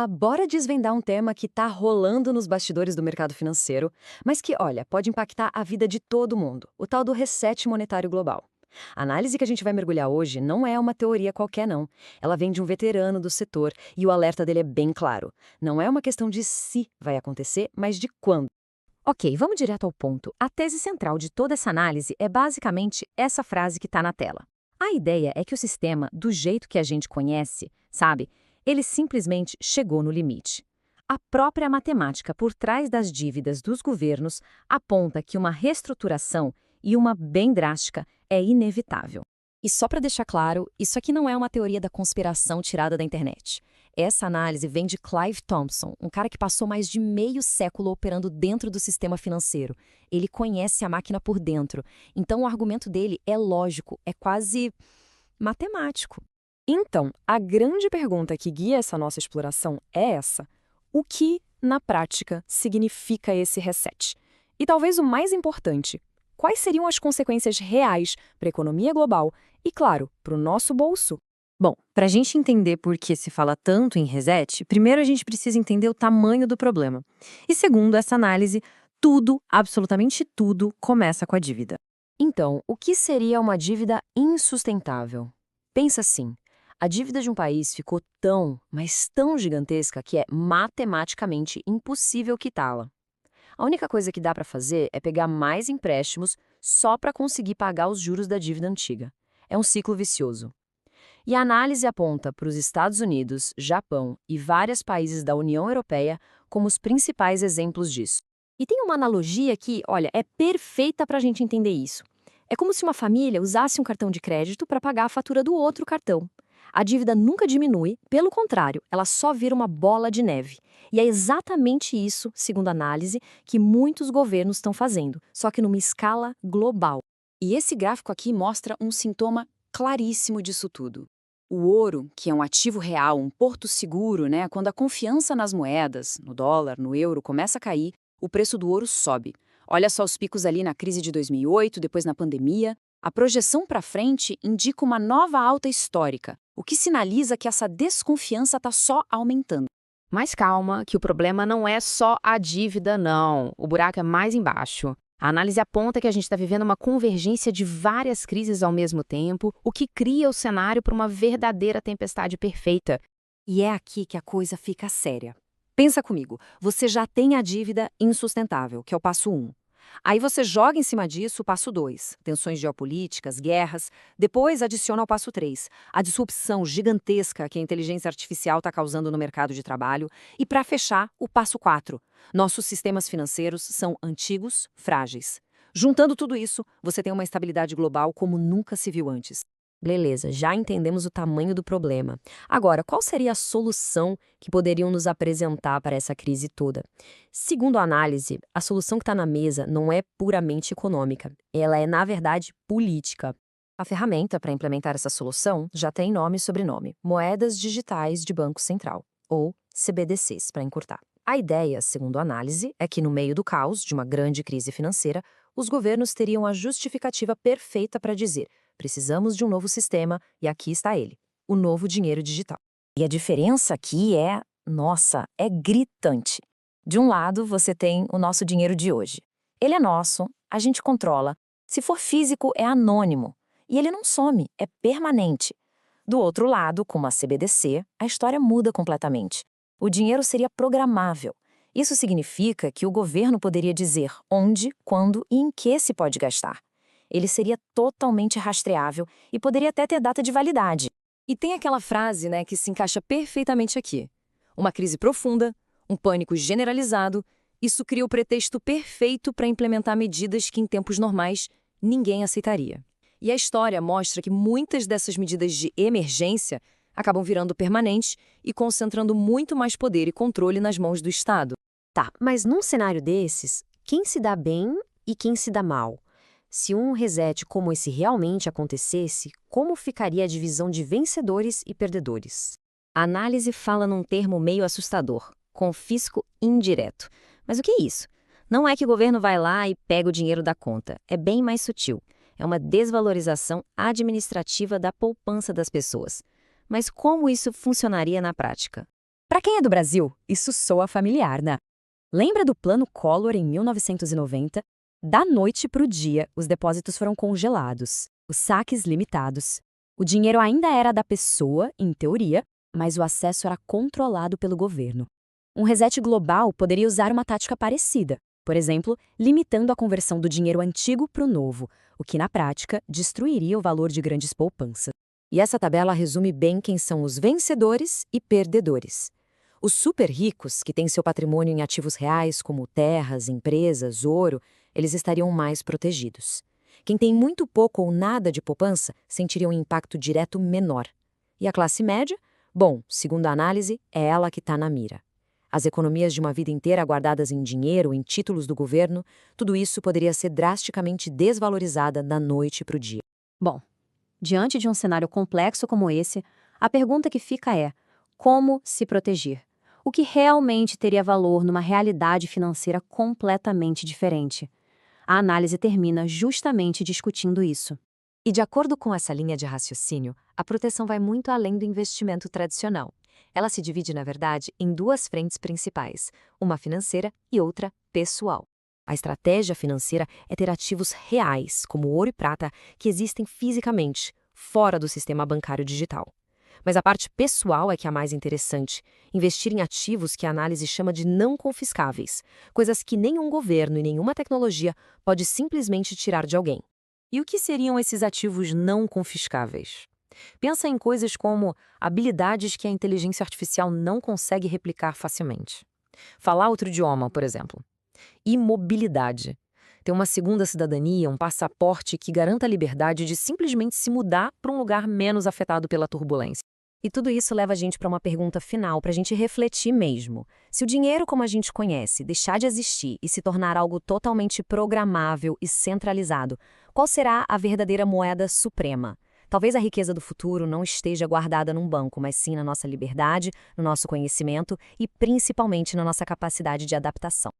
Bora desvendar um tema que tá rolando nos bastidores do mercado financeiro, mas que, olha, pode impactar a vida de todo mundo, o tal do reset monetário global. A análise que a gente vai mergulhar hoje não é uma teoria qualquer, não. Ela vem de um veterano do setor e o alerta dele é bem claro. Não é uma questão de se vai acontecer, mas de quando. Ok, vamos direto ao ponto. A tese central de toda essa análise é basicamente essa frase que está na tela. A ideia é que o sistema, do jeito que a gente conhece, sabe, ele simplesmente chegou no limite. A própria matemática por trás das dívidas dos governos aponta que uma reestruturação, e uma bem drástica, é inevitável. E só para deixar claro, isso aqui não é uma teoria da conspiração tirada da internet. Essa análise vem de Clive Thompson, um cara que passou mais de meio século operando dentro do sistema financeiro. Ele conhece a máquina por dentro. Então o argumento dele é lógico, é quase matemático. Então, a grande pergunta que guia essa nossa exploração é essa: o que, na prática, significa esse reset? E talvez o mais importante, quais seriam as consequências reais para a economia global e, claro, para o nosso bolso? Bom, para a gente entender por que se fala tanto em reset, primeiro a gente precisa entender o tamanho do problema. E segundo essa análise, tudo, absolutamente tudo, começa com a dívida. Então, o que seria uma dívida insustentável? Pensa assim, a dívida de um país ficou tão, mas tão gigantesca que é matematicamente impossível quitá-la. A única coisa que dá para fazer é pegar mais empréstimos só para conseguir pagar os juros da dívida antiga. É um ciclo vicioso. E a análise aponta para os Estados Unidos, Japão e vários países da União Europeia como os principais exemplos disso. E tem uma analogia que, olha, é perfeita para a gente entender isso. É como se uma família usasse um cartão de crédito para pagar a fatura do outro cartão. A dívida nunca diminui, pelo contrário, ela só vira uma bola de neve. E é exatamente isso, segundo a análise, que muitos governos estão fazendo, só que numa escala global. E esse gráfico aqui mostra um sintoma claríssimo disso tudo. O ouro, que é um ativo real, um porto seguro, né? Quando a confiança nas moedas, no dólar, no euro, começa a cair, o preço do ouro sobe. Olha só os picos ali na crise de 2008, depois na pandemia. A projeção para frente indica uma nova alta histórica, o que sinaliza que essa desconfiança está só aumentando. Mas calma, que o problema não é só a dívida, não. O buraco é mais embaixo. A análise aponta que a gente está vivendo uma convergência de várias crises ao mesmo tempo, o que cria o cenário para uma verdadeira tempestade perfeita. E é aqui que a coisa fica séria. Pensa comigo, você já tem a dívida insustentável, que é o passo 1. Aí você joga em cima disso o passo 2, tensões geopolíticas, guerras. Depois adiciona o passo 3, a disrupção gigantesca que a inteligência artificial está causando no mercado de trabalho. E para fechar, o passo 4, nossos sistemas financeiros são antigos, frágeis. Juntando tudo isso, você tem uma estabilidade global como nunca se viu antes. Beleza, já entendemos o tamanho do problema. Agora, qual seria a solução que poderiam nos apresentar para essa crise toda? Segundo a análise, a solução que está na mesa não é puramente econômica, ela é, na verdade, política. A ferramenta para implementar essa solução já tem nome e sobrenome: Moedas Digitais de Banco Central, ou CBDCs, para encurtar. A ideia, segundo a análise, é que no meio do caos de uma grande crise financeira, os governos teriam a justificativa perfeita para dizer: precisamos de um novo sistema e aqui está ele, o novo dinheiro digital. E a diferença aqui é, nossa, é gritante. De um lado, você tem o nosso dinheiro de hoje. Ele é nosso, a gente controla. Se for físico, é anônimo. E ele não some, é permanente. Do outro lado, com uma CBDC, a história muda completamente. O dinheiro seria programável. Isso significa que o governo poderia dizer onde, quando e em que se pode gastar. Ele seria totalmente rastreável e poderia até ter data de validade. E tem aquela frase, né, que se encaixa perfeitamente aqui. Uma crise profunda, um pânico generalizado, isso cria o pretexto perfeito para implementar medidas que em tempos normais ninguém aceitaria. E a história mostra que muitas dessas medidas de emergência acabam virando permanentes e concentrando muito mais poder e controle nas mãos do Estado. Tá, mas num cenário desses, quem se dá bem e quem se dá mal? Se um reset como esse realmente acontecesse, como ficaria a divisão de vencedores e perdedores? A análise fala num termo meio assustador: confisco indireto. Mas o que é isso? Não é que o governo vai lá e pega o dinheiro da conta. É bem mais sutil. É uma desvalorização administrativa da poupança das pessoas. Mas como isso funcionaria na prática? Para quem é do Brasil, isso soa familiar, né? Lembra do Plano Collor em 1990? Da noite para o dia, os depósitos foram congelados, os saques limitados. O dinheiro ainda era da pessoa, em teoria, mas o acesso era controlado pelo governo. Um reset global poderia usar uma tática parecida, por exemplo, limitando a conversão do dinheiro antigo para o novo, o que, na prática, destruiria o valor de grandes poupanças. E essa tabela resume bem quem são os vencedores e perdedores. Os super ricos, que têm seu patrimônio em ativos reais, como terras, empresas, ouro, eles estariam mais protegidos. Quem tem muito pouco ou nada de poupança sentiria um impacto direto menor. E a classe média? Bom, segundo a análise, é ela que está na mira. As economias de uma vida inteira guardadas em dinheiro, em títulos do governo, tudo isso poderia ser drasticamente desvalorizada da noite para o dia. Bom, diante de um cenário complexo como esse, a pergunta que fica é: como se proteger? O que realmente teria valor numa realidade financeira completamente diferente? A análise termina justamente discutindo isso. E de acordo com essa linha de raciocínio, a proteção vai muito além do investimento tradicional. Ela se divide, na verdade, em duas frentes principais, uma financeira e outra pessoal. A estratégia financeira é ter ativos reais, como ouro e prata, que existem fisicamente, fora do sistema bancário digital. Mas a parte pessoal é que é a mais interessante, investir em ativos que a análise chama de não confiscáveis, coisas que nenhum governo e nenhuma tecnologia pode simplesmente tirar de alguém. E o que seriam esses ativos não confiscáveis? Pensa em coisas como habilidades que a inteligência artificial não consegue replicar facilmente. Falar outro idioma, por exemplo. Imobilidade. Ter uma segunda cidadania, um passaporte que garanta a liberdade de simplesmente se mudar para um lugar menos afetado pela turbulência. E tudo isso leva a gente para uma pergunta final, para a gente refletir mesmo. Se o dinheiro como a gente conhece deixar de existir e se tornar algo totalmente programável e centralizado, qual será a verdadeira moeda suprema? Talvez a riqueza do futuro não esteja guardada num banco, mas sim na nossa liberdade, no nosso conhecimento e principalmente na nossa capacidade de adaptação.